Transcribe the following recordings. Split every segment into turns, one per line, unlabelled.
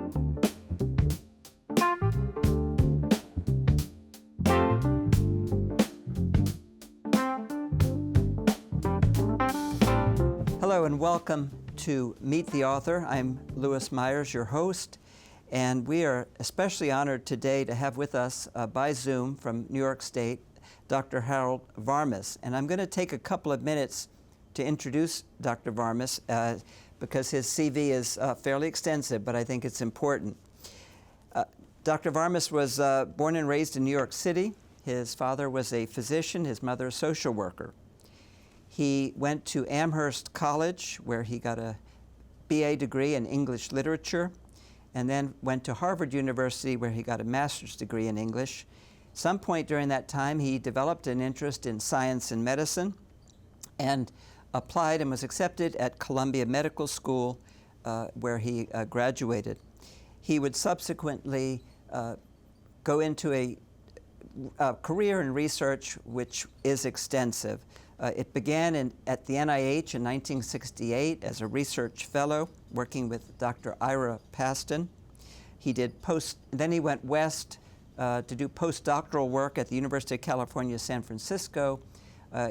Hello and welcome to Meet the Author. I'm Louis Meyers, your host, and we are especially honored today to have with us by Zoom from New York State, Dr. Harold Varmus. And I'm going to take a couple of minutes to introduce Dr. Varmus because his CV is fairly extensive, but I think it's important. Dr. Varmus was born and raised in New York City. His father was a physician, his mother a social worker. He went to Amherst College, where he got a BA degree in English literature, and then went to Harvard University, where he got a master's degree in English. At some point during that time, he developed an interest in science and medicine and applied and was accepted at Columbia Medical School, where he graduated. He would subsequently go into a career in research which is extensive. It began at the NIH in 1968 as a research fellow, working with Dr. Ira Paston. Then he went west to do postdoctoral work at the University of California, San Francisco,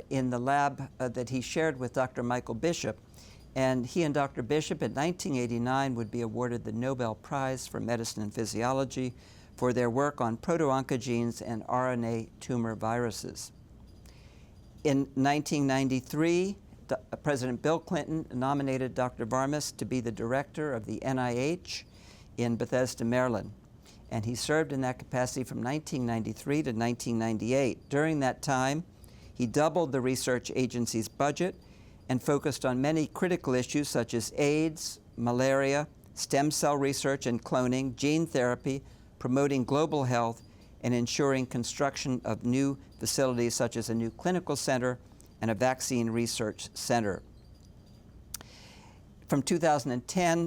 in the lab that he shared with Dr. Michael Bishop. And he and Dr. Bishop in 1989 would be awarded the Nobel Prize for Medicine and Physiology for their work on proto-oncogenes and RNA tumor viruses. In 1993, President Bill Clinton nominated Dr. Varmus to be the director of the NIH in Bethesda, Maryland. And he served in that capacity from 1993 to 1998. During that time, he doubled the research agency's budget and focused on many critical issues such as AIDS, malaria, stem cell research and cloning, gene therapy, promoting global health, and ensuring construction of new facilities such as a new clinical center and a vaccine research center. From 2000 to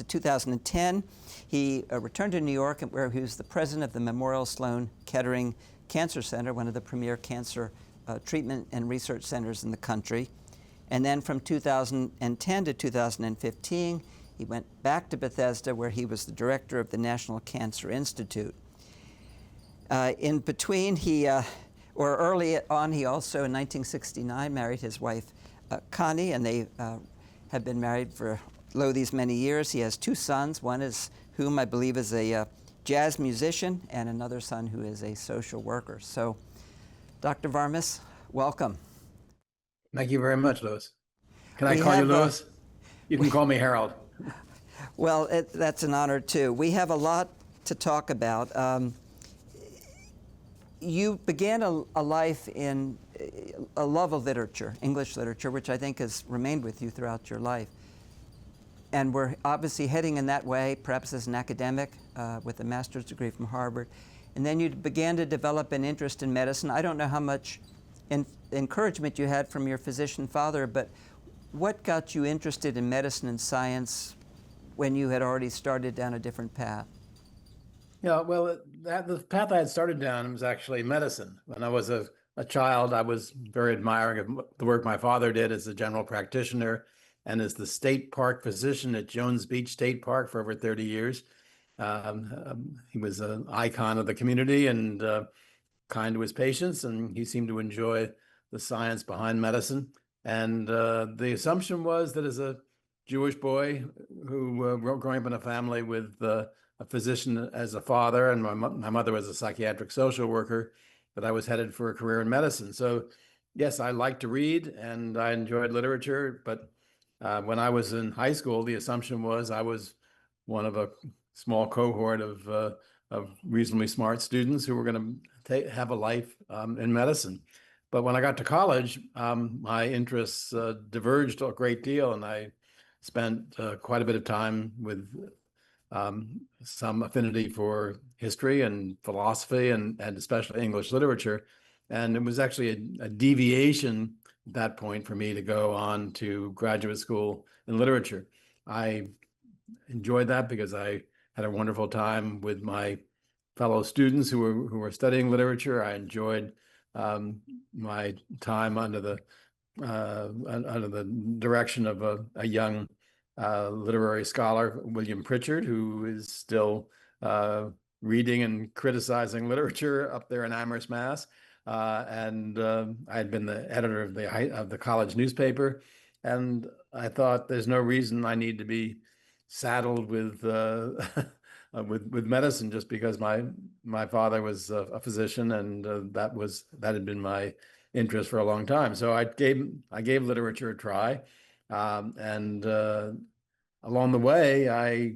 2010, he returned to New York, where he was the president of the Memorial Sloan Kettering Cancer Center, one of the premier cancer treatment and research centers in the country. And then from 2010 to 2015, he went back to Bethesda, where he was the director of the National Cancer Institute. In between, early on, he also, in 1969, married his wife, Connie, and they have been married for these many years. He has two sons, one is whom I believe is a jazz musician, and another son who is a social worker. So, Dr. Varmus, welcome.
Thank you very much, Louis. Can I call you Louis? You can call me Harold.
Well, that's an honor, too. We have a lot to talk about. You began a life in a love of literature, English literature, which I think has remained with you throughout your life. And we're obviously heading in that way, perhaps as an academic with a master's degree from Harvard. And then you began to develop an interest in medicine. I don't know how much encouragement you had from your physician father, but what got you interested in medicine and science when you had already started down a different path?
Yeah, well, the path I had started down was actually medicine. When I was a child, I was very admiring of the work my father did as a general practitioner and as the state park physician at Jones Beach State Park for over 30 years. He was an icon of the community and kind to his patients, and he seemed to enjoy the science behind medicine. And the assumption was that as a Jewish boy who growing up in a family with a physician as a father, and my mother was a psychiatric social worker, that I was headed for a career in medicine. So yes, I liked to read and I enjoyed literature, but when I was in high school, the assumption was I was one of a small cohort of reasonably smart students who were going to have a life in medicine. But when I got to college, my interests diverged a great deal, and I spent quite a bit of time with some affinity for history and philosophy and especially English literature. And it was actually a deviation at that point for me to go on to graduate school in literature. I enjoyed that because I had a wonderful time with my fellow students who were studying literature. I enjoyed my time under the direction of a young literary scholar William Pritchard, who is still reading and criticizing literature up there in Amherst, Mass. And I had been the editor of the college newspaper, and I thought there's no reason I need to be saddled with with medicine just because my father was a physician, and that had been my interest for a long time. So I gave literature a try, and along the way, I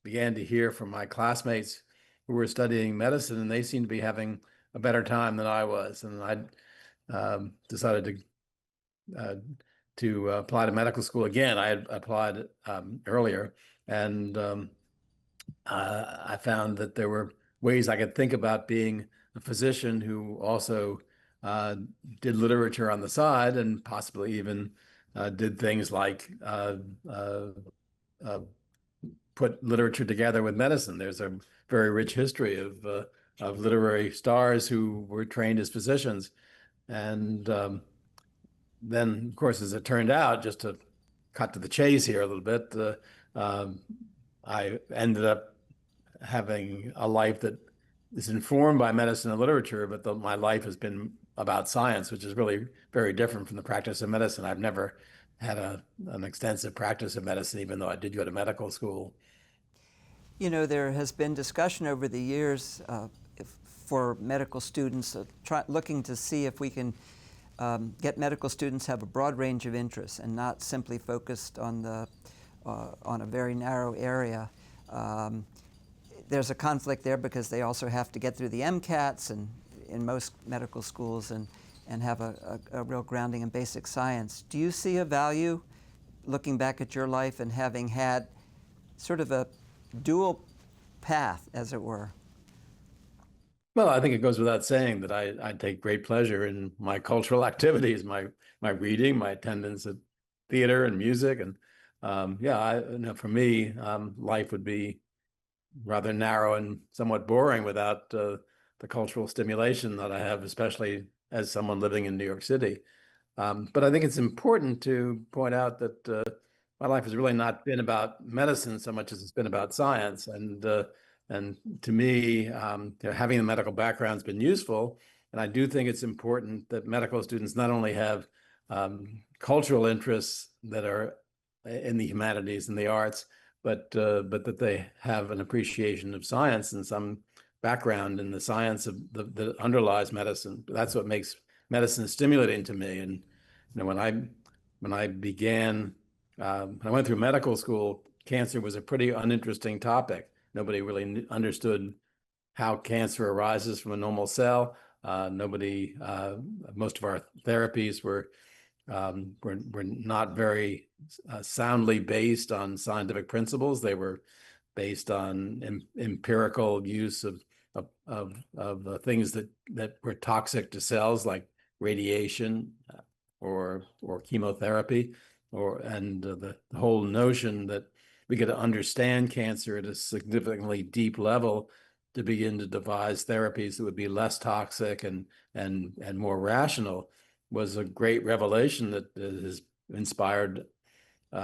began to hear from my classmates who were studying medicine, and they seemed to be having a better time than I was. And I decided to apply to medical school again. I had applied earlier, and I found that there were ways I could think about being a physician who also did literature on the side, and possibly even did things like put literature together with medicine. There's a very rich history of literary stars who were trained as physicians. And then, of course, as it turned out, just to cut to the chase here a little bit, I ended up having a life that is informed by medicine and literature, but my life has been about science, which is really very different from the practice of medicine. I've never had an extensive practice of medicine, even though I did go to medical school.
You know, there has been discussion over the years for medical students looking to see if we can get medical students have a broad range of interests and not simply focused on a very narrow area. There's a conflict there because they also have to get through the MCATs and in most medical schools and have a real grounding in basic science. Do you see a value, looking back at your life and having had sort of a dual path, as it were?
Well, I think it goes without saying that I take great pleasure in my cultural activities, my reading, my attendance at theater and music, and for me, life would be rather narrow and somewhat boring without the cultural stimulation that I have, especially as someone living in New York City. But I think it's important to point out that my life has really not been about medicine so much as it's been about science. And to me, having a medical background has been useful. And I do think it's important that medical students not only have cultural interests that are in the humanities and the arts, but that they have an appreciation of science and some background in the science that underlies medicine. That's what makes medicine stimulating to me. And when I began, when I went through medical school, cancer was a pretty uninteresting topic. Nobody really understood how cancer arises from a normal cell. Most of our therapies were not very soundly based on scientific principles. They were based on empirical use of things that were toxic to cells, like radiation or chemotherapy, and the whole notion that we get to understand cancer at a significantly deep level to begin to devise therapies that would be less toxic and more rational was a great revelation that has inspired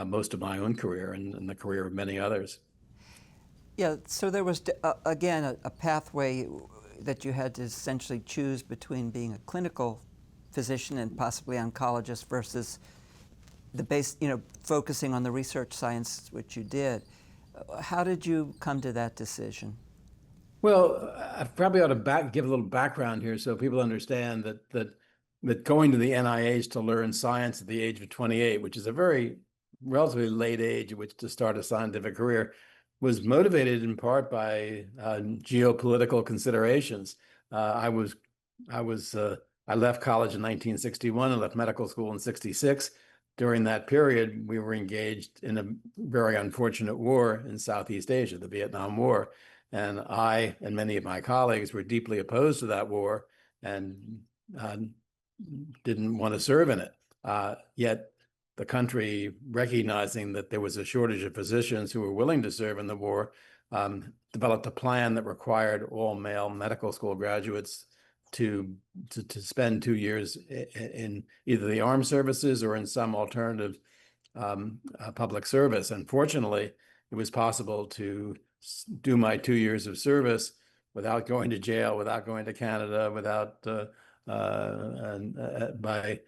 most of my own career and the career of many others.
Yeah, so there was, again, a pathway that you had to essentially choose between being a clinical physician and possibly oncologist versus focusing on the research science, which you did. How did you come to that decision?
Well, I probably ought to give a little background here so people understand that going to the NIH to learn science at the age of 28, which is a very relatively late age at which to start a scientific career, was motivated in part by geopolitical considerations. I left college in 1961 and left medical school in 66. During that period, we were engaged in a very unfortunate war in Southeast Asia, the Vietnam War. And I and many of my colleagues were deeply opposed to that war and didn't want to serve in it. Yet the country, recognizing that there was a shortage of physicians who were willing to serve in the war, developed a plan that required all male medical school graduates to spend 2 years in either the armed services or in some alternative public service. And fortunately, it was possible to do my 2 years of service without going to jail, without going to Canada, without by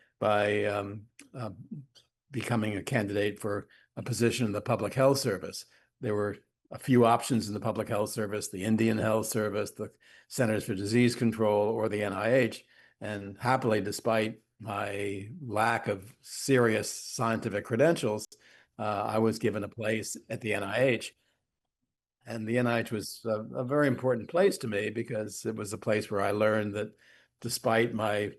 becoming a candidate for a position in the public health service. There were a few options in the public health service: the Indian Health Service, the Centers for Disease Control, or the NIH. And happily, despite my lack of serious scientific credentials, I was given a place at the NIH. And the NIH was a very important place to me because it was a place where I learned that despite my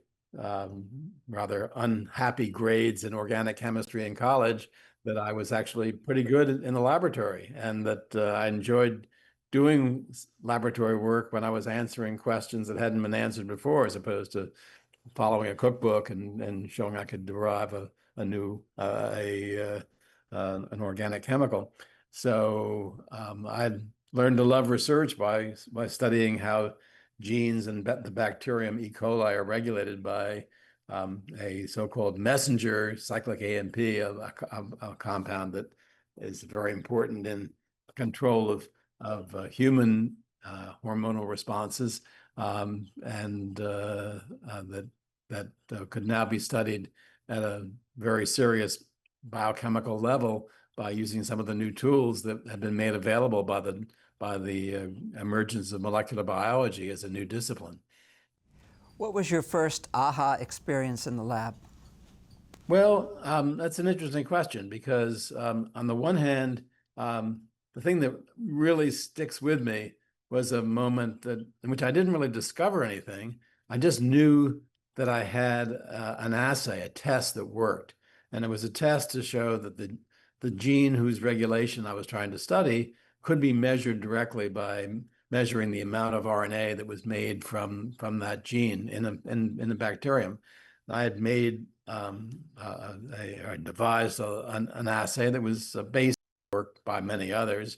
rather unhappy grades in organic chemistry in college, that I was actually pretty good in the laboratory, and that I enjoyed doing laboratory work when I was answering questions that hadn't been answered before, as opposed to following a cookbook and showing I could derive an organic chemical. So I learned to love research by studying how genes and the bacterium E. coli are regulated by a so-called messenger cyclic AMP, a compound that is very important in control of human hormonal responses, and that could now be studied at a very serious biochemical level by using some of the new tools that have been made available by the emergence of molecular biology as a new discipline.
What was your first aha experience in the lab?
Well, that's an interesting question because on the one hand, the thing that really sticks with me was a moment in which I didn't really discover anything. I just knew that I had an assay, a test that worked. And it was a test to show that the gene whose regulation I was trying to study could be measured directly by measuring the amount of RNA that was made from that gene in the bacterium. I had made devised an assay that was based on work by many others,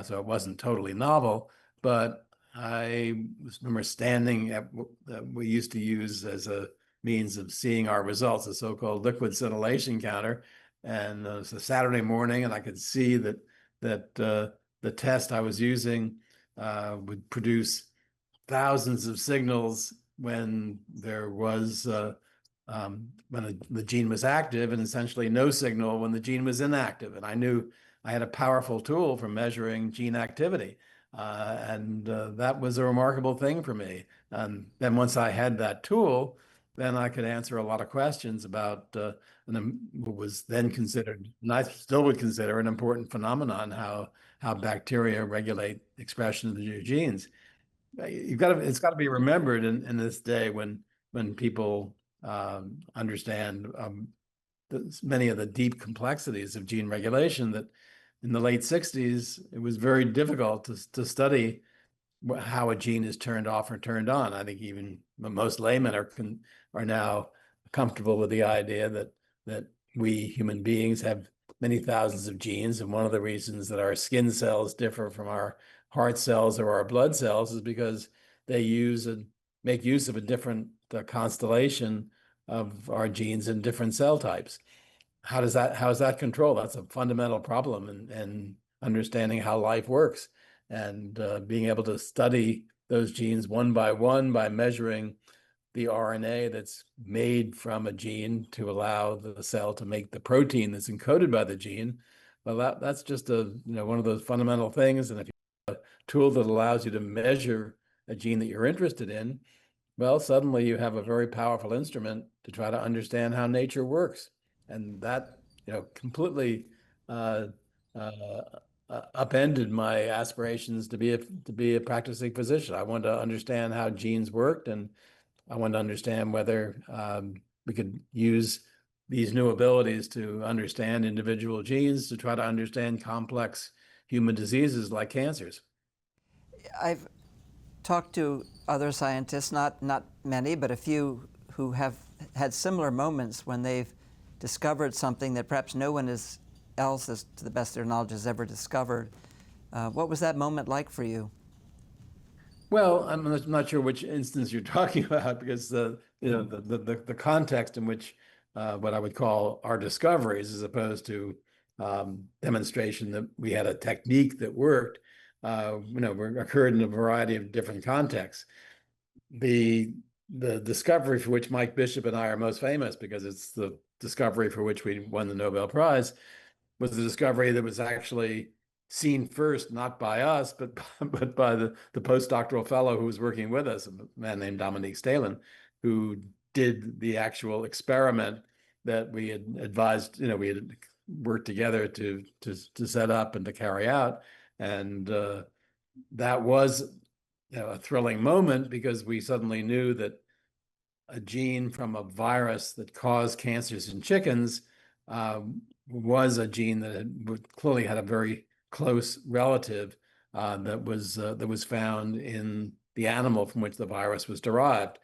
so it wasn't totally novel. But I remember standing at what we used to use as a means of seeing our results, a so-called liquid scintillation counter. And it was a Saturday morning, and I could see that the test I was using would produce thousands of signals when there was when the gene was active, and essentially no signal when the gene was inactive. And I knew I had a powerful tool for measuring gene activity, and that was a remarkable thing for me. And then once I had that tool, then I could answer a lot of questions about what was then considered, and I still would consider, an important phenomenon: how bacteria regulate expression of the new genes. It's got to be remembered in this day when people understand many of the deep complexities of gene regulation, that in the late 60s, it was very difficult to study how a gene is turned off or turned on. I think even most laymen are now comfortable with the idea that we human beings have many thousands of genes, and one of the reasons that our skin cells differ from our heart cells or our blood cells is because they make use of a different constellation of our genes in different cell types. How is that controlled? That's a fundamental problem in understanding how life works, and being able to study those genes one by measuring the RNA that's made from a gene to allow the cell to make the protein that's encoded by the gene. Well, that's just one of those fundamental things. And if you have a tool that allows you to measure a gene that you're interested in, well, suddenly you have a very powerful instrument to try to understand how nature works. And that, completely upended my aspirations to be a practicing physician. I wanted to understand how genes worked, and I wanted to understand whether we could use these new abilities to understand individual genes to try to understand complex human diseases like cancers.
I've talked to other scientists, not many, but a few, who have had similar moments when they've discovered something that perhaps no one else, as to the best of their knowledge, has ever discovered. What was that moment like for you?
Well, I'm not sure which instance you're talking about, because the context in which what I would call our discoveries, as opposed to demonstration that we had a technique that worked, occurred in a variety of different contexts. The discovery for which Mike Bishop and I are most famous, because it's the discovery for which we won the Nobel Prize, was the discovery that was actually seen first, not by us, but by the postdoctoral fellow who was working with us, a man named Dominique Stalin, who did the actual experiment that we had advised, we had worked together to set up and to carry out. And that was a thrilling moment, because we suddenly knew that a gene from a virus that caused cancers in chickens was a gene that clearly had a very close relative that was found in the animal from which the virus was derived.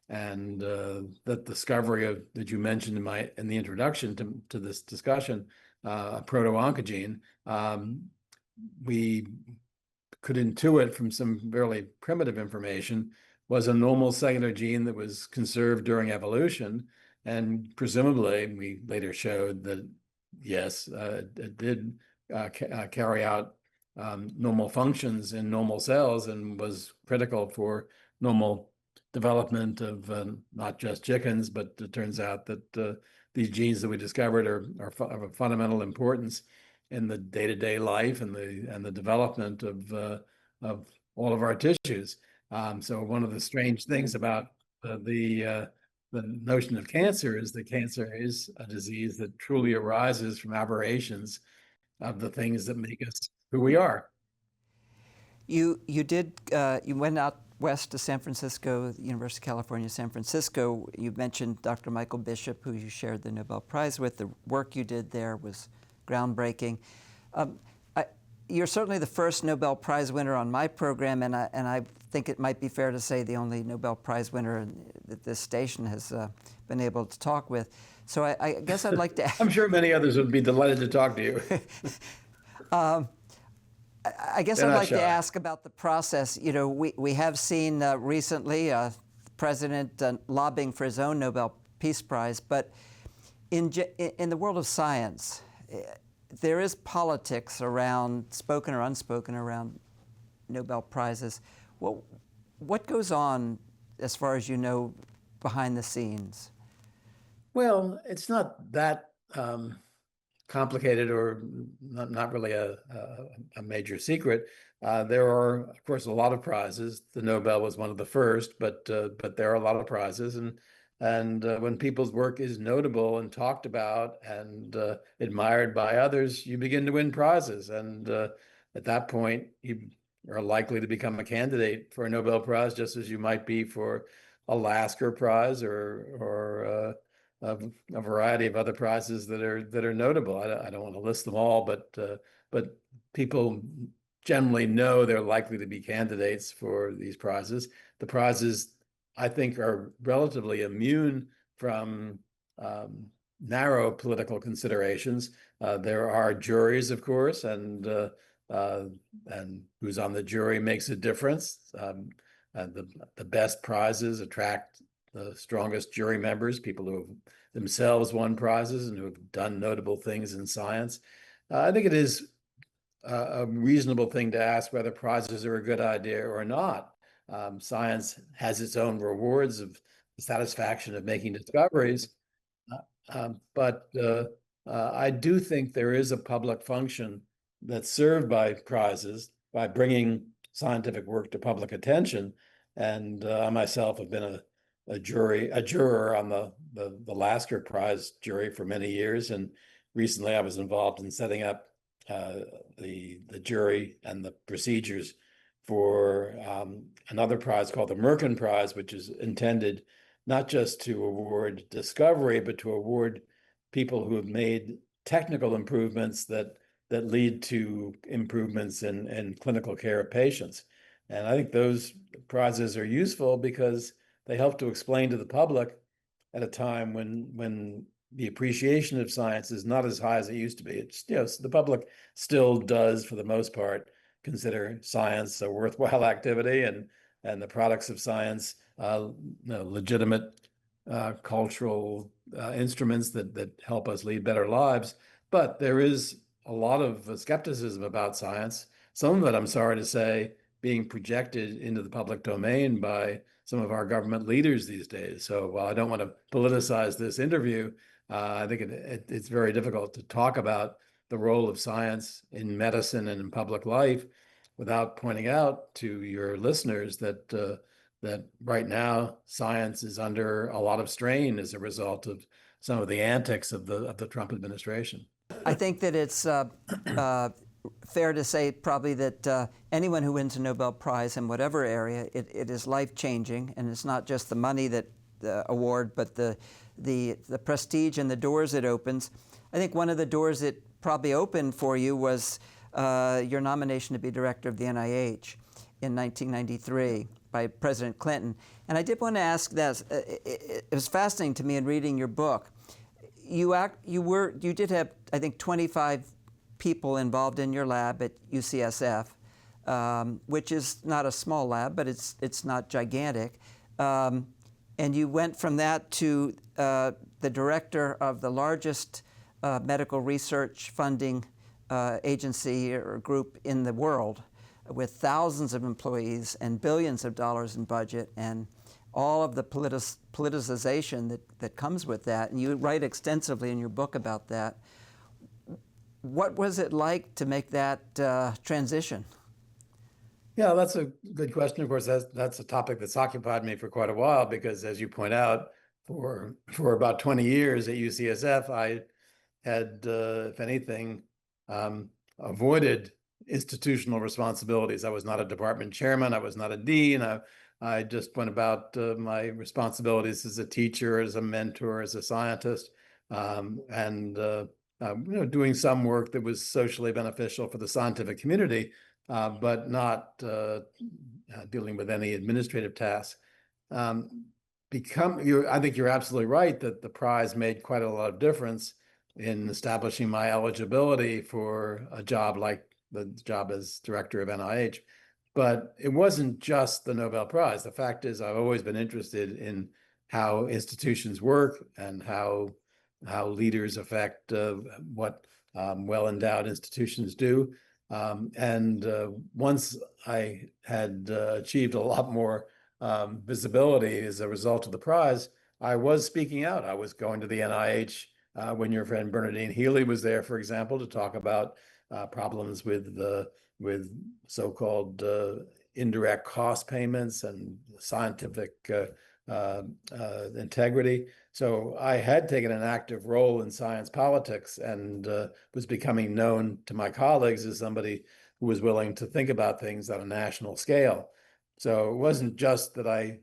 And that discovery that you mentioned in the introduction to this discussion, a proto-oncogene, we could intuit from some fairly primitive information, was a normal cellular gene that was conserved during evolution. And presumably, we later showed that, yes, it did carry out normal functions in normal cells, and was critical for normal development of not just chickens, but it turns out that these genes that we discovered are of fundamental importance in the day-to-day life and the development of all of our tissues. So one of the strange things about the notion of cancer is that cancer is a disease that truly arises from aberrations of the things that make us who we are.
You went out west to San Francisco, the University of California, San Francisco. You mentioned Dr. Michael Bishop, who you shared the Nobel Prize with. The work you did there was groundbreaking. You're certainly the first Nobel Prize winner on my program, and I think it might be fair to say the only Nobel Prize winner that this station has been able to talk with. So I guess I'd like to...
I'm sure many others would be delighted to talk to you.
I guess I'd like to ask about the process. We have seen recently the president lobbying for his own Nobel Peace Prize, but in the world of science, there is politics around, spoken or unspoken, around Nobel Prizes. What goes on, as far as you know, behind the scenes?
Well, it's not that complicated, or not really a major secret. There are, of course, a lot of prizes. The Nobel was one of the first, but there are a lot of prizes, and when people's work is notable and talked about and admired by others, you begin to win prizes. And at that point, you are likely to become a candidate for a Nobel Prize, just as you might be for a Lasker Prize or a variety of other prizes that are notable. I don't want to list them all, but people generally know they're likely to be candidates for these prizes. The prizes, I think, are relatively immune from narrow political considerations. There are juries, of course, and who's on the jury makes a difference. The best prizes attract the strongest jury members, people who have themselves won prizes and who have done notable things in science. I think it is a reasonable thing to ask whether prizes are a good idea or not. Science has its own rewards of the satisfaction of making discoveries, but I do think there is a public function that's served by prizes, by bringing scientific work to public attention. And I myself have been a juror on the Lasker Prize jury for many years, and recently I was involved in setting up the jury and the procedures for another prize called the Merkin Prize, which is intended not just to award discovery, but to award people who have made technical improvements that lead to improvements in clinical care of patients. And I think those prizes are useful because they help to explain to the public at a time when the appreciation of science is not as high as it used to be. It's, the public still does, for the most part, consider science a worthwhile activity, and the products of science legitimate cultural instruments that help us lead better lives. But there is a lot of skepticism about science, some of it, I'm sorry to say, being projected into the public domain by some of our government leaders these days. So while I don't want to politicize this interview, I think it's very difficult to talk about the role of science in medicine and in public life without pointing out to your listeners that right now science is under a lot of strain as a result of some of the antics of the Trump administration.
I think that it's fair to say probably that anyone who wins a Nobel Prize in whatever area, it is life-changing, and it's not just the money that the award, but the prestige and the doors it opens. I think one of the doors it probably opened for you was your nomination to be director of the NIH in 1993 by President Clinton. And I did want to ask this. It was fascinating to me in reading your book. You did have, I think, 25 people involved in your lab at UCSF, which is not a small lab, but it's not gigantic. And you went from that to the director of the largest medical research funding agency or group in the world, with thousands of employees and billions of dollars in budget and all of the politicization that comes with that. And you write extensively in your book about that. What was it like to make that transition?
Yeah, that's a good question. Of course, that's a topic that's occupied me for quite a while because, as you point out, for about 20 years at UCSF, I had, if anything, avoided institutional responsibilities. I was not a department chairman. I was not a dean. I just went about my responsibilities as a teacher, as a mentor, as a scientist, and doing some work that was socially beneficial for the scientific community, but not dealing with any administrative tasks. I think you're absolutely right that the prize made quite a lot of difference in establishing my eligibility for a job like the job as director of NIH. But it wasn't just the Nobel Prize. The fact is, I've always been interested in how institutions work and how leaders affect what well-endowed institutions do. Once I had achieved a lot more visibility as a result of the prize, I was speaking out. I was going to the NIH when your friend Bernadine Healy was there, for example, to talk about problems with so-called indirect cost payments and scientific integrity. So I had taken an active role in science politics and was becoming known to my colleagues as somebody who was willing to think about things on a national scale. So it wasn't just that I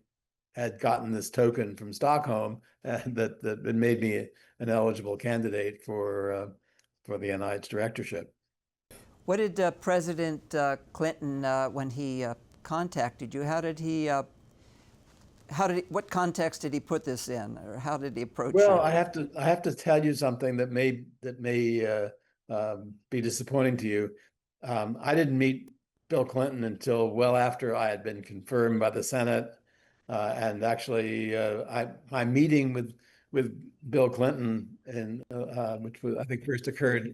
had gotten this token from Stockholm that made me an eligible candidate for the NIH directorship.
What did President Clinton, when he contacted you, what context did he put this in, or how did he approach it?
Well, I have to tell you something that may be disappointing to you. I didn't meet Bill Clinton until well after I had been confirmed by the Senate, and actually, my meeting with Bill Clinton, which I think first occurred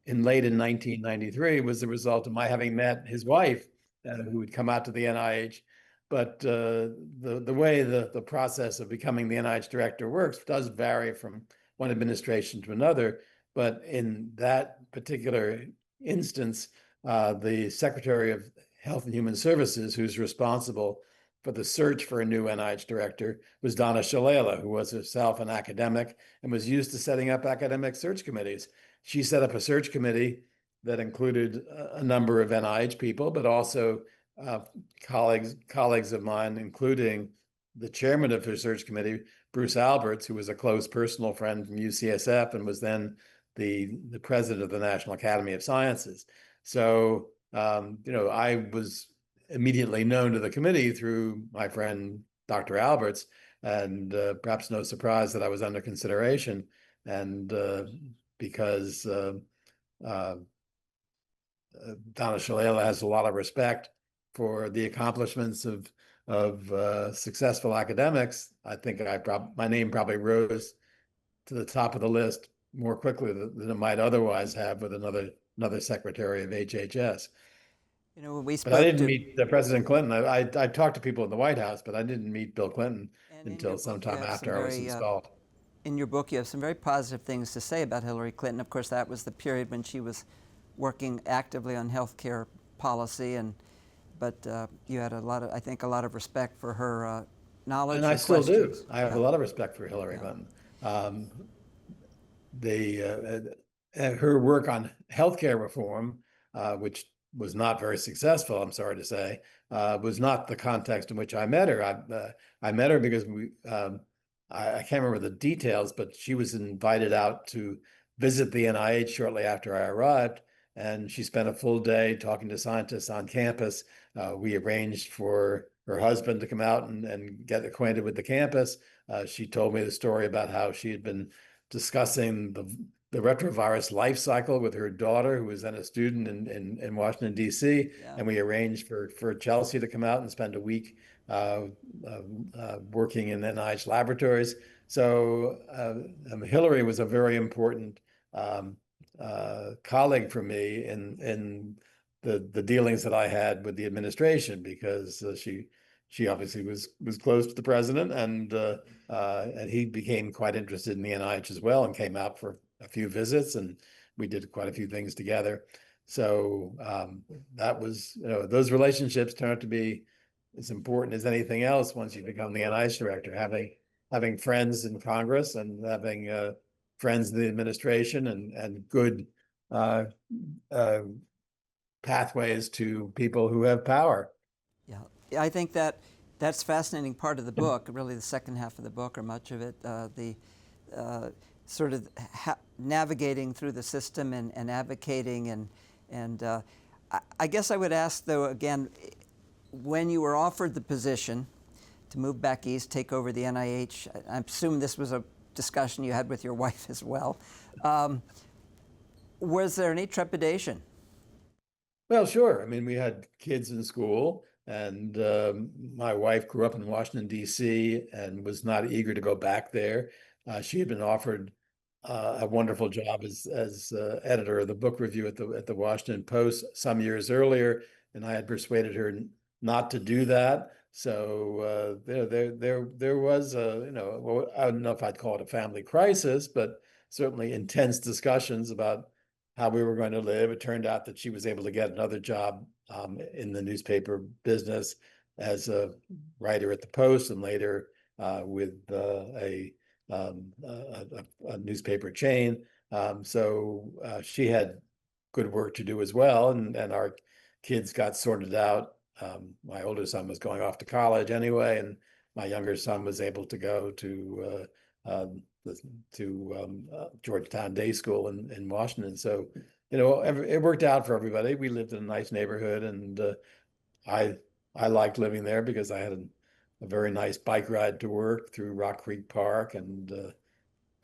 late in 1993, was the result of my having met his wife, who would come out to the NIH. But the way the process of becoming the NIH director works does vary from one administration to another. But in that particular instance, the Secretary of Health and Human Services, who's responsible for the search for a new NIH director, was Donna Shalala, who was herself an academic and was used to setting up academic search committees. She set up a search committee that included a number of NIH people, but also colleagues of mine, including the chairman of her search committee, Bruce Alberts, who was a close personal friend from UCSF and was then the president of the National Academy of Sciences. So, I was immediately known to the committee through my friend, Dr. Alberts, and perhaps no surprise that I was under consideration. And because Donna Shalala has a lot of respect for the accomplishments of successful academics, I think my name probably rose to the top of the list more quickly than it might otherwise have with another secretary of HHS.
You know, when we
But I
spoke
didn't
to,
meet President Clinton. I talked to people in the White House, but I didn't meet Bill Clinton
and in your
until
book, you
sometime
have some
after I was
very
installed.
in your book, you have some very positive things to say about Hillary Clinton. Of course, that was the period when she was working actively on health care policy, but you had I think, a lot of respect for her knowledge
And I
and
still do.
questions.
I have
Yeah,
a lot of respect for Hillary
yeah,
Clinton. The Her work on healthcare reform, which was not very successful, I'm sorry to say, was not the context in which I met her. I met her because I can't remember the details, but she was invited out to visit the NIH shortly after I arrived, and she spent a full day talking to scientists on campus. We arranged for her husband to come out and get acquainted with the campus. She told me the story about how she had been discussing the retrovirus life cycle with her daughter, who was then a student in Washington, D.C.
yeah.
And we arranged for Chelsea to come out and spend a week working in NIH laboratories. So Hillary was a very important colleague for me in the dealings that I had with the administration, because she obviously was close to the president, and he became quite interested in the NIH as well, and came out for a few visits, and we did quite a few things together. So that was, those relationships turn out to be as important as anything else once you become the NIH director. Having friends in Congress and having friends in the administration, and good uh, uh, pathways to people who have power.
Yeah, I think that's fascinating part of the book, really the second half of the book, or much of it, the sort of navigating through the system and advocating, and I guess I would ask, though, again, when you were offered the position to move back east, take over the NIH, I assume this was a discussion you had with your wife as well. Was there any trepidation?
Well, sure. I mean, we had kids in school, and my wife grew up in Washington, D.C., and was not eager to go back there. She had been offered a wonderful job as editor of the book review at the Washington Post some years earlier, and I had persuaded her not to do that. So there was well, I don't know if I'd call it a family crisis, but certainly intense discussions about how we were going to live. It turned out that she was able to get another job in the newspaper business as a writer at the Post, and later with a newspaper chain. So she had good work to do as well, and our kids got sorted out. My older son was going off to college anyway, and my younger son was able to go to Georgetown Day School in Washington. So, it worked out for everybody. We lived in a nice neighborhood, and I I liked living there because I had a very nice bike ride to work through Rock Creek Park, and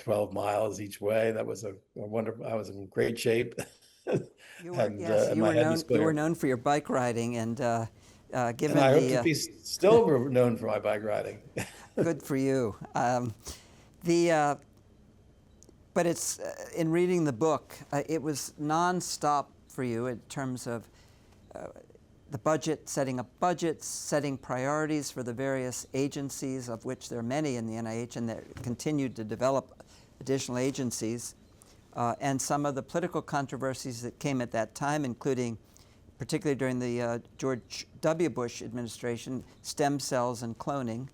12 miles each way. That was a wonderful. I was in great shape,
You were,
and
yes,
my head was
you were
clear.
known for your bike riding, and
And
given
I hope to
the
be still known for my bike riding.
good for you. The but it's in reading the book, it was nonstop for you in terms of the budget, setting up budgets, setting priorities for the various agencies, of which there are many in the NIH, and that continued to develop additional agencies, and some of the political controversies that came at that time, including, particularly during the George W. Bush administration, stem cells and cloning.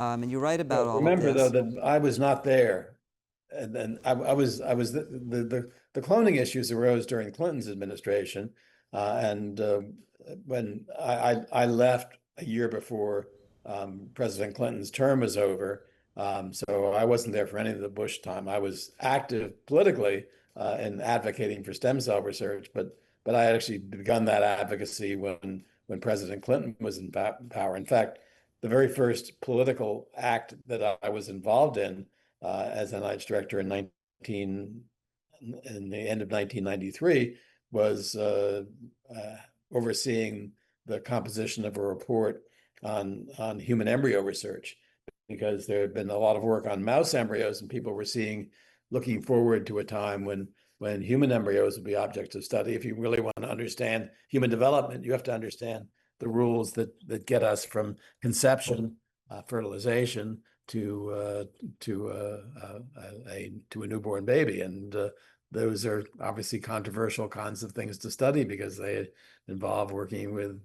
And you write about
Well,
all of
remember though
this.
that I was not there, and then I was the cloning issues arose during Clinton's administration, and when I left a year before President Clinton's term was over, so I wasn't there for any of the Bush time. I was active politically in advocating for stem cell research, but I had actually begun that advocacy when President Clinton was in power. In fact, the very first political act that I was involved in as NIH director in the end of 1993 was overseeing the composition of a report on human embryo research, because there had been a lot of work on mouse embryos, and people were looking forward to a time when human embryos would be objects of study. If you really want to understand human development, you have to understand the rules that get us from conception, fertilization, to a newborn baby. And those are obviously controversial kinds of things to study, because they involve working with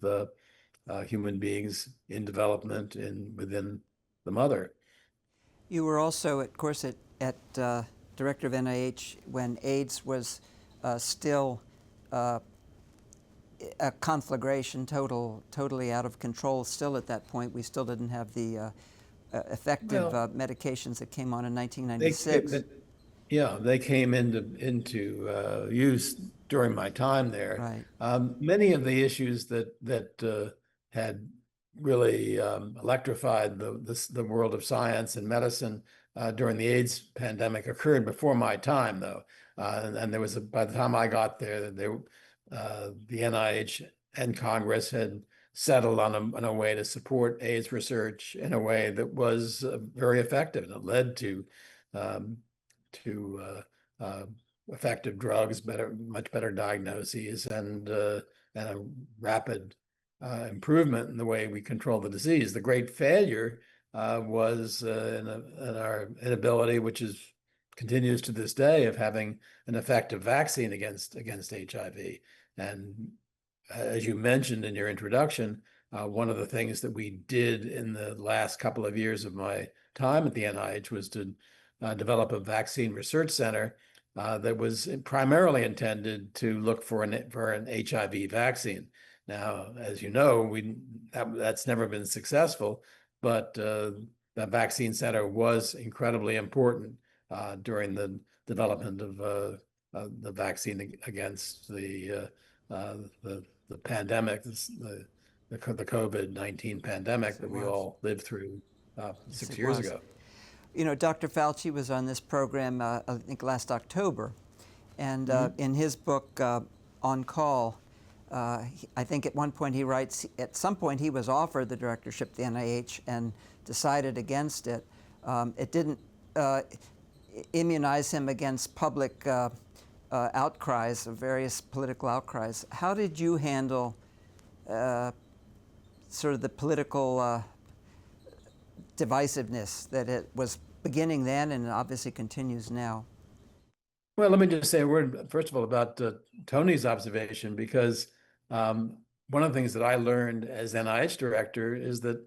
human beings in development within the mother.
You were also, of course, at director of NIH when AIDS was still a conflagration, totally out of control. Still at that point, we still didn't have the effective medications that came on in 1996.
They came into use during my time there.
Right.
Many of the issues that had really electrified the world of science and medicine during the AIDS pandemic occurred before my time, though. And there was by the time I got there, the NIH and Congress had settled on a way to support AIDS research in a way that was very effective, and it led to effective drugs, much better diagnoses, and a rapid improvement in the way we control the disease. The great failure was in our inability, which continues to this day, of having an effective vaccine against HIV. And as you mentioned in your introduction, one of the things that we did in the last couple of years of my time at the NIH was to develop a vaccine research center that was primarily intended to look for an HIV vaccine. Now, as you know, that's never been successful, but the vaccine center was incredibly important during the development of the vaccine against the pandemic, the COVID-19 pandemic that we all lived through 6 years ago.
You know, Dr. Fauci was on this program, I think last October, and in his book, On Call, I think at one point he writes, at some point he was offered the directorship of the NIH and decided against it. It didn't immunize him against public outcries, of various political outcries. How did you handle sort of the political divisiveness that it was beginning then and obviously continues now?
Well, let me just say a word, first of all, about Tony's observation, because one of the things that I learned as NIH director is that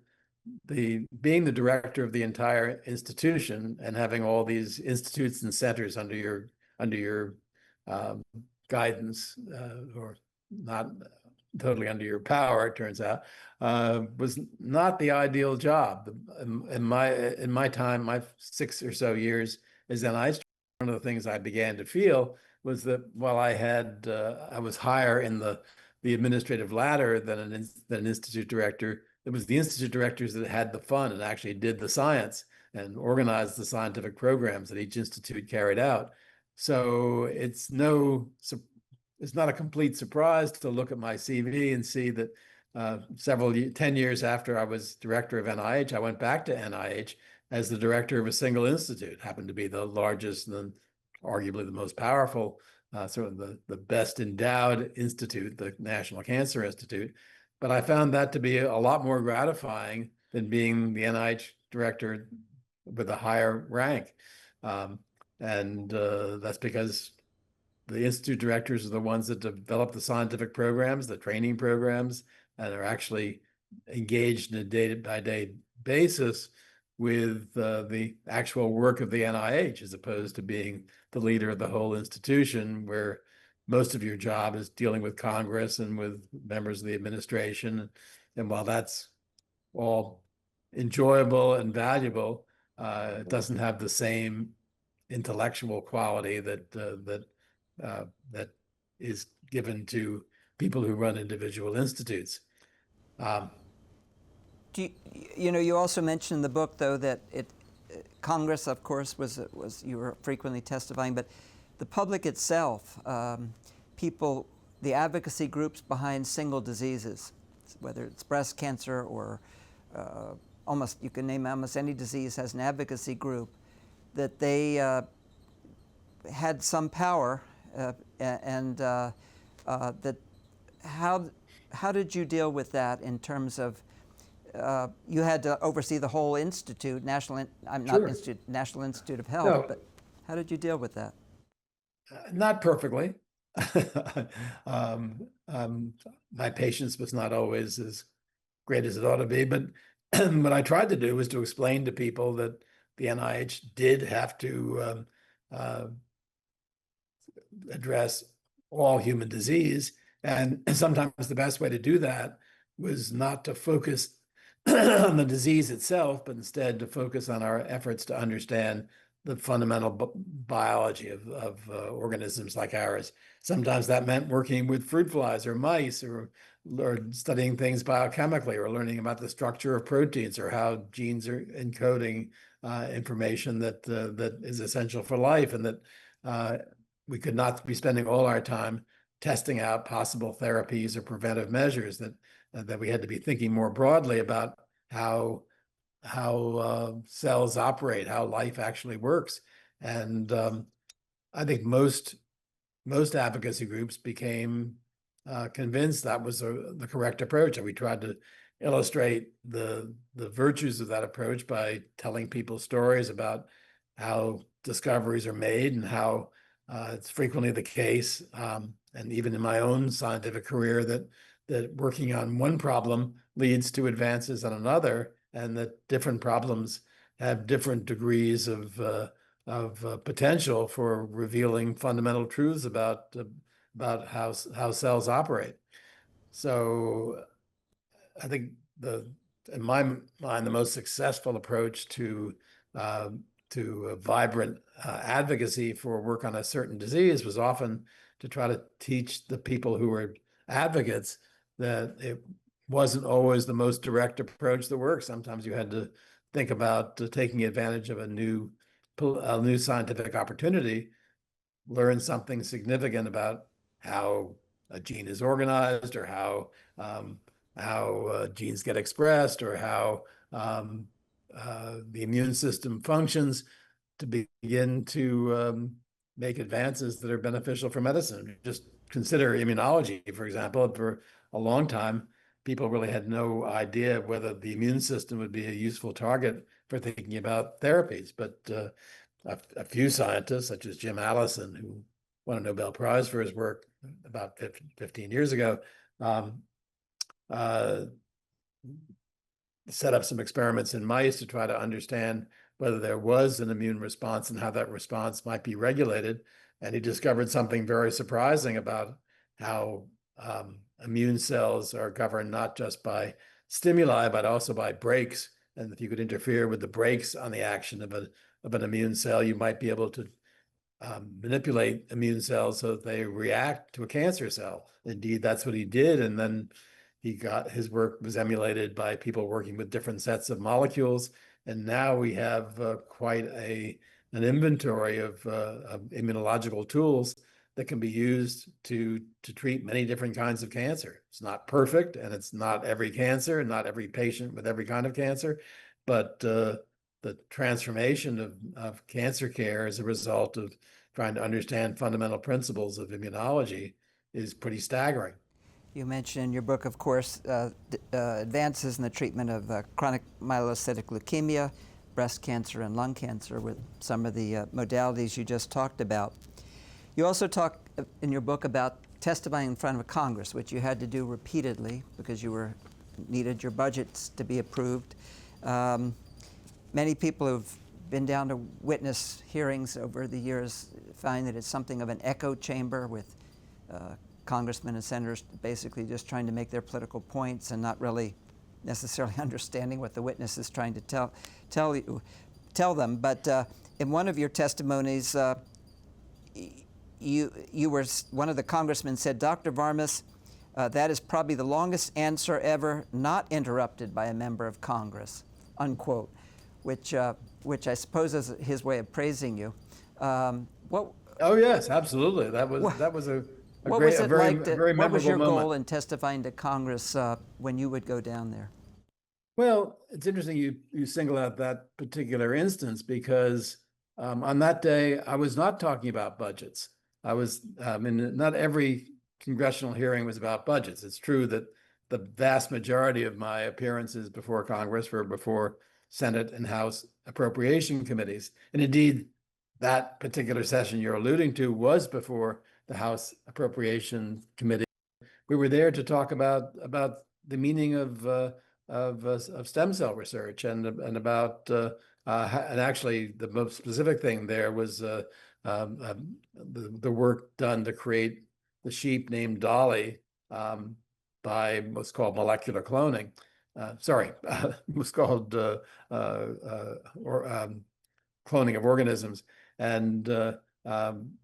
being the director of the entire institution and having all these institutes and centers under your guidance, or not totally under your power, it turns out, was not the ideal job. In my time, my 6 or so years as NIH, one of the things I began to feel was that while I was higher in the administrative ladder than an institute director, it was the institute directors that had the fun and actually did the science and organized the scientific programs that each institute carried out. So it's not a complete surprise to look at my CV and see that 10 years after I was director of NIH, I went back to NIH as the director of a single institute. It happened to be the largest and arguably the most powerful, sort of the best endowed institute, the National Cancer Institute. But I found that to be a lot more gratifying than being the NIH director with a higher rank. And that's because the institute directors are the ones that develop the scientific programs, the training programs, and are actually engaged in a day-by-day basis with the actual work of the NIH, as opposed to being the leader of the whole institution, where most of your job is dealing with Congress and with members of the administration. And while that's all enjoyable and valuable, it doesn't have the same intellectual quality that is given to people who run individual institutes.
You also mentioned in the book, though, that Congress, of course, was you were frequently testifying, but the public itself, people, the advocacy groups behind single diseases, whether it's breast cancer or almost, you can name almost any disease has an advocacy group, that they had some power, and that how did you deal with that in terms of you had to oversee the whole institute, not
Sure.
institute, National Institute of Health,
No,
but how did you deal with that?
not perfectly. Um, my patience was not always as great as it ought to be, but what I tried to do was to explain to people that the NIH did have to address all human disease. And sometimes the best way to do that was not to focus on the disease itself, but instead to focus on our efforts to understand the fundamental biology of organisms like ours. Sometimes that meant working with fruit flies or mice, or studying things biochemically, or learning about the structure of proteins, or how genes are encoding information that is essential for life, and that we could not be spending all our time testing out possible therapies or preventive measures, that we had to be thinking more broadly about how cells operate, how life actually works. And I think most advocacy groups became convinced that was the correct approach. And we tried to illustrate the virtues of that approach by telling people stories about how discoveries are made, and how it's frequently the case, and even in my own scientific career, that working on one problem leads to advances on another, and that different problems have different degrees of potential for revealing fundamental truths about how cells operate. So I think in my mind, the most successful approach to vibrant advocacy for work on a certain disease was often to try to teach the people who were advocates that it wasn't always the most direct approach that worked. Sometimes you had to think about taking advantage of a new scientific opportunity, learn something significant about how a gene is organized, or how genes get expressed, or how the immune system functions, to begin to make advances that are beneficial for medicine. Just consider immunology, for example. For a long time, people really had no idea whether the immune system would be a useful target for thinking about therapies. But a few scientists, such as Jim Allison, who won a Nobel Prize for his work about 15 years ago, set up some experiments in mice to try to understand whether there was an immune response and how that response might be regulated. And he discovered something very surprising about how immune cells are governed not just by stimuli, but also by brakes. And if you could interfere with the brakes on the action of an immune cell, you might be able to manipulate immune cells so that they react to a cancer cell. Indeed, that's what he did. And then his work was emulated by people working with different sets of molecules. And now we have quite an inventory of immunological tools that can be used to treat many different kinds of cancer. It's not perfect, and it's not every cancer, and not every patient with every kind of cancer, but the transformation of cancer care as a result of trying to understand fundamental principles of immunology is pretty staggering.
You mentioned in your book, of course, advances in the treatment of chronic myelocytic leukemia, breast cancer, and lung cancer, with some of the modalities you just talked about. You also talk in your book about testifying in front of Congress, which you had to do repeatedly because you needed your budgets to be approved. Many people who've been down to witness hearings over the years find that it's something of an echo chamber, with congressmen and senators basically just trying to make their political points and not really necessarily understanding what the witness is trying to tell them. But in one of your testimonies, one of the congressmen said, "Dr. Varmus, that is probably the longest answer ever not interrupted by a member of Congress," unquote, which I suppose is his way of praising you.
Oh yes, absolutely. That was a
what
great,
was it
very,
like
very
what was your
memorable
goal
moment.
in testifying to Congress when you would go down there?
Well, it's interesting you single out that particular instance because on that day I was not talking about budgets. I was, and not every congressional hearing was about budgets. It's true that the vast majority of my appearances before Congress were before Senate and House appropriation committees. And indeed, that particular session you're alluding to was before the House Appropriation Committee. We were there to talk about the meaning of stem cell research and about and actually the most specific thing there was the work done to create the sheep named Dolly by what's called molecular cloning. Sorry, what's called cloning of organisms. And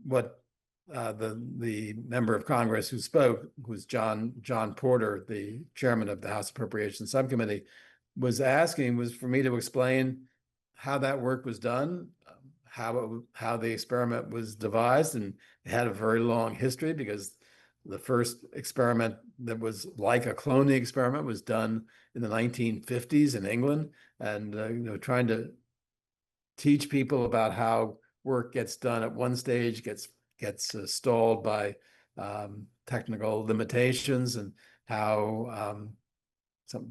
what the member of Congress who spoke, who's John Porter, the chairman of the House Appropriations Subcommittee, was asking was for me to explain how that work was done, how the experiment was devised, and it had a very long history because the first experiment that was like a cloning experiment was done in the 1950s in England, and trying to teach people about how work gets done at one stage gets stalled by technical limitations, and how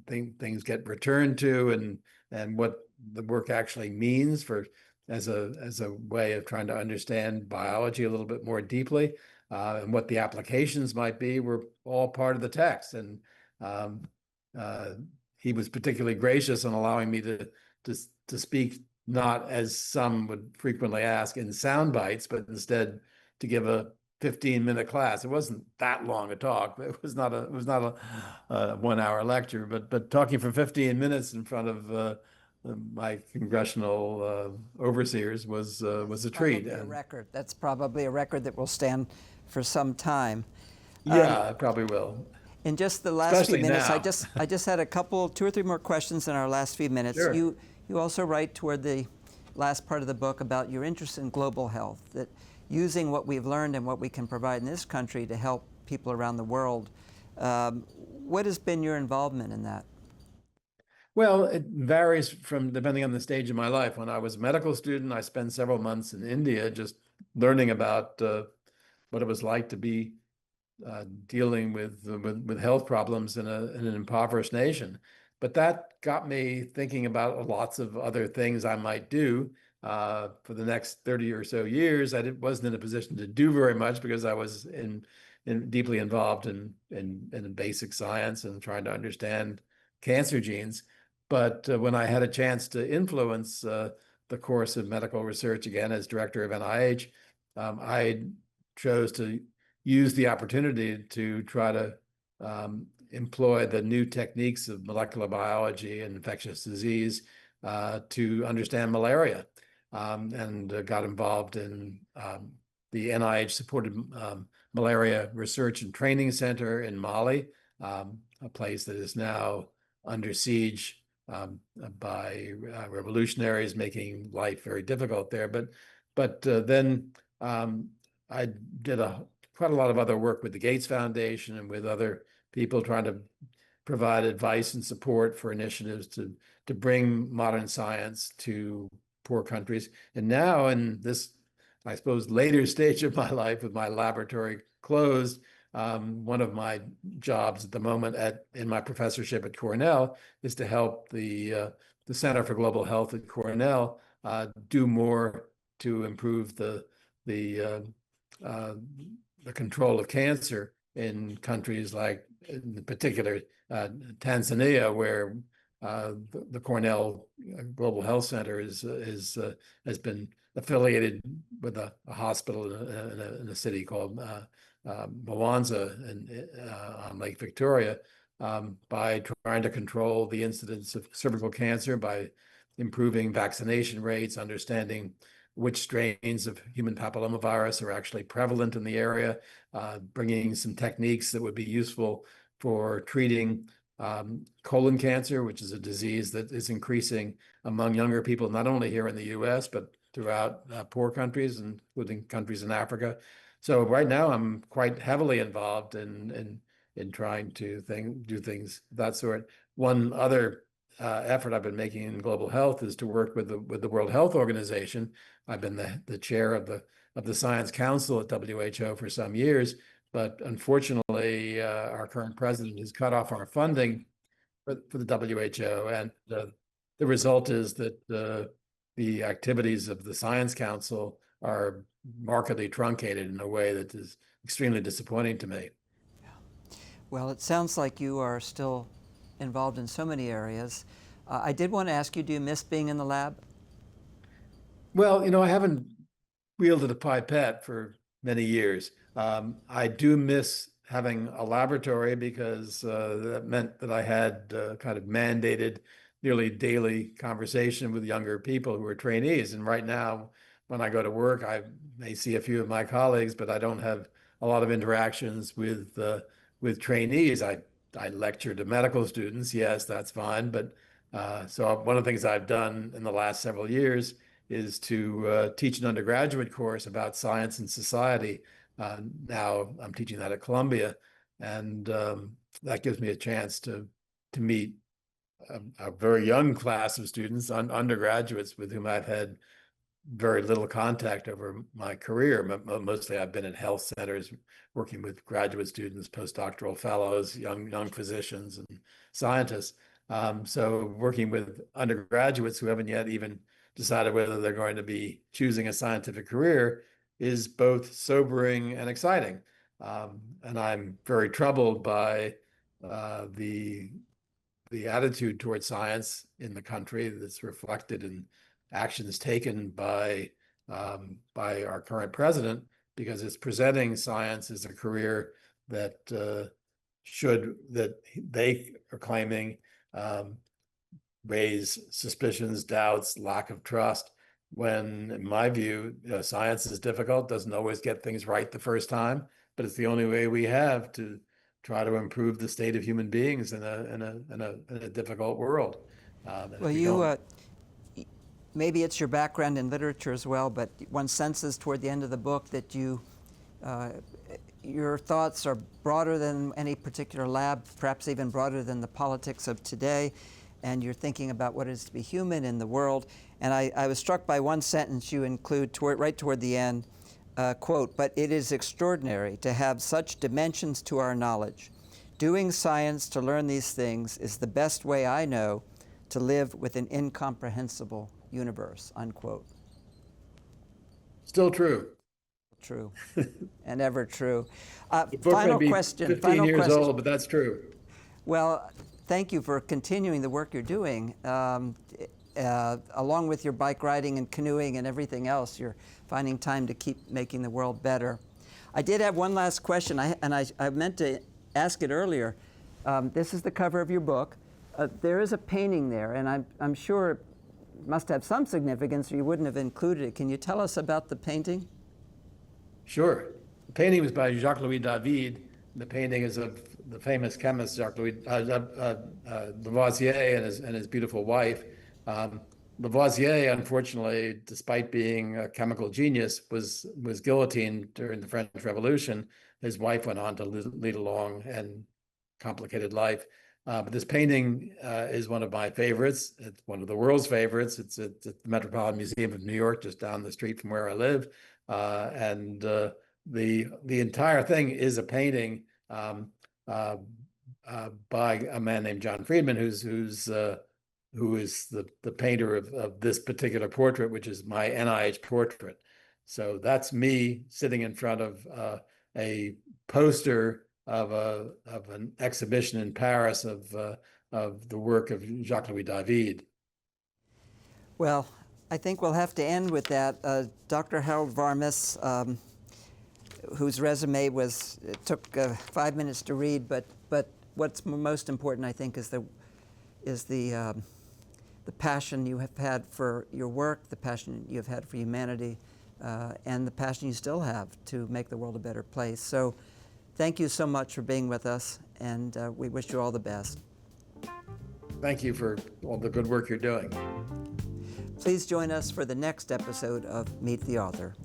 things get returned to, and what the work actually means for as a way of trying to understand biology a little bit more deeply, and what the applications might be were all part of the text. And he was particularly gracious in allowing me to speak, not as some would frequently ask in sound bites, but instead to give a 15-minute class. It wasn't that long a talk. It was not a 1-hour lecture, but talking for 15 minutes in front of my congressional overseers was a treat.
And a record. That's probably a record that will stand for some time.
Yeah, it probably will.
In just the last
Especially
few minutes,
now.
I just had two or three more questions in our last few minutes.
Sure.
You also write toward the last part of the book about your interest in global health, that using what we've learned and what we can provide in this country to help people around the world. What has been your involvement in that?
Well, it varies from depending on the stage of my life. When I was a medical student, I spent several months in India just learning about what it was like to be dealing with health problems in an impoverished nation. But that got me thinking about lots of other things I might do. For the next 30 or so years, I wasn't in a position to do very much because I was deeply involved in basic science and trying to understand cancer genes. But when I had a chance to influence the course of medical research again as director of NIH, I chose to use the opportunity to try to employ the new techniques of molecular biology and infectious disease to understand malaria, and got involved in the NIH-supported Malaria Research and Training Center in Mali, a place that is now under siege by revolutionaries, making life very difficult there. But then I did quite a lot of other work with the Gates Foundation and with other people trying to provide advice and support for initiatives to bring modern science to poor countries. And now in this, I suppose, later stage of my life with my laboratory closed, one of my jobs at the moment in my professorship at Cornell is to help the Center for Global Health at Cornell do more to improve the control of cancer in countries like, in particular, Tanzania, where the Cornell Global Health Center has been affiliated with a hospital in a city called Mwanza on Lake Victoria, by trying to control the incidence of cervical cancer by improving vaccination rates, understanding which strains of human papillomavirus are actually prevalent in the area, bringing some techniques that would be useful for treating colon cancer, which is a disease that is increasing among younger people, not only here in the US, but throughout poor countries, including countries in Africa. So right now I'm quite heavily involved in trying to do things of that sort. One other effort I've been making in global health is to work with the World Health Organization. I've been the chair of the Science Council at WHO for some years, but unfortunately, our current president has cut off our funding for the WHO, and the result is that the activities of the Science Council are markedly truncated in a way that is extremely disappointing to me.
Well, it sounds like you are still involved in so many areas. I did want to ask you, do you miss being in the lab?
Well, I haven't wielded a pipette for many years. I do miss having a laboratory because that meant that I had kind of mandated nearly daily conversation with younger people who are trainees. And right now, when I go to work, I may see a few of my colleagues, but I don't have a lot of interactions with trainees. I lecture to medical students. Yes, that's fine. But so one of the things I've done in the last several years is to teach an undergraduate course about science and society. Now I'm teaching that at Columbia, and that gives me a chance to meet a very young class of students, undergraduates with whom I've had very little contact over my career. Mostly I've been in health centers working with graduate students, postdoctoral fellows, young physicians and scientists. So working with undergraduates who haven't yet even decided whether they're going to be choosing a scientific career is both sobering and exciting. And I'm very troubled by the attitude towards science in the country that's reflected in actions taken by our current president, because it's presenting science as a career that they are claiming raise suspicions, doubts, lack of trust, when in my view, science is difficult, doesn't always get things right the first time, but it's the only way we have to try to improve the state of human beings in a difficult world.
Well, maybe it's your background in literature as well, but one senses toward the end of the book that your thoughts are broader than any particular lab, perhaps even broader than the politics of today, and you're thinking about what it is to be human in the world. And I was struck by one sentence you include right toward the end, quote, "But it is extraordinary to have such dimensions to our knowledge. Doing science to learn these things is the best way I know to live with an incomprehensible universe," unquote.
Still true.
True, and ever true.
The book
Final
may be
question.
15 years old, but that's true.
Well, thank you for continuing the work you're doing. Along with your bike riding and canoeing and everything else, you're finding time to keep making the world better. I did have one last question, I meant to ask it earlier. This is the cover of your book. There is a painting there, and I'm sure it must have some significance or you wouldn't have included it. Can you tell us about the painting?
Sure. The painting was by Jacques-Louis David. The painting is of the famous chemist Jacques-Louis Lavoisier and his beautiful wife. Lavoisier, unfortunately, despite being a chemical genius, was guillotined during the French Revolution. His wife went on to lead a long and complicated life. But this painting is one of my favorites. It's one of the world's favorites. It's at the Metropolitan Museum of New York, just down the street from where I live. And the entire thing is a painting by a man named John Friedman, who is the painter of this particular portrait, which is my NIH portrait. So that's me sitting in front of a poster of an exhibition in Paris of the work of Jacques-Louis David.
Well, I think we'll have to end with that. Dr. Harold Varmus, whose resume took 5 minutes to read, but what's most important, I think, is the passion you have had for your work, the passion you have had for humanity, and the passion you still have to make the world a better place. So thank you so much for being with us, and we wish you all the best.
Thank you for all the good work you're doing.
Please join us for the next episode of Meet the Author.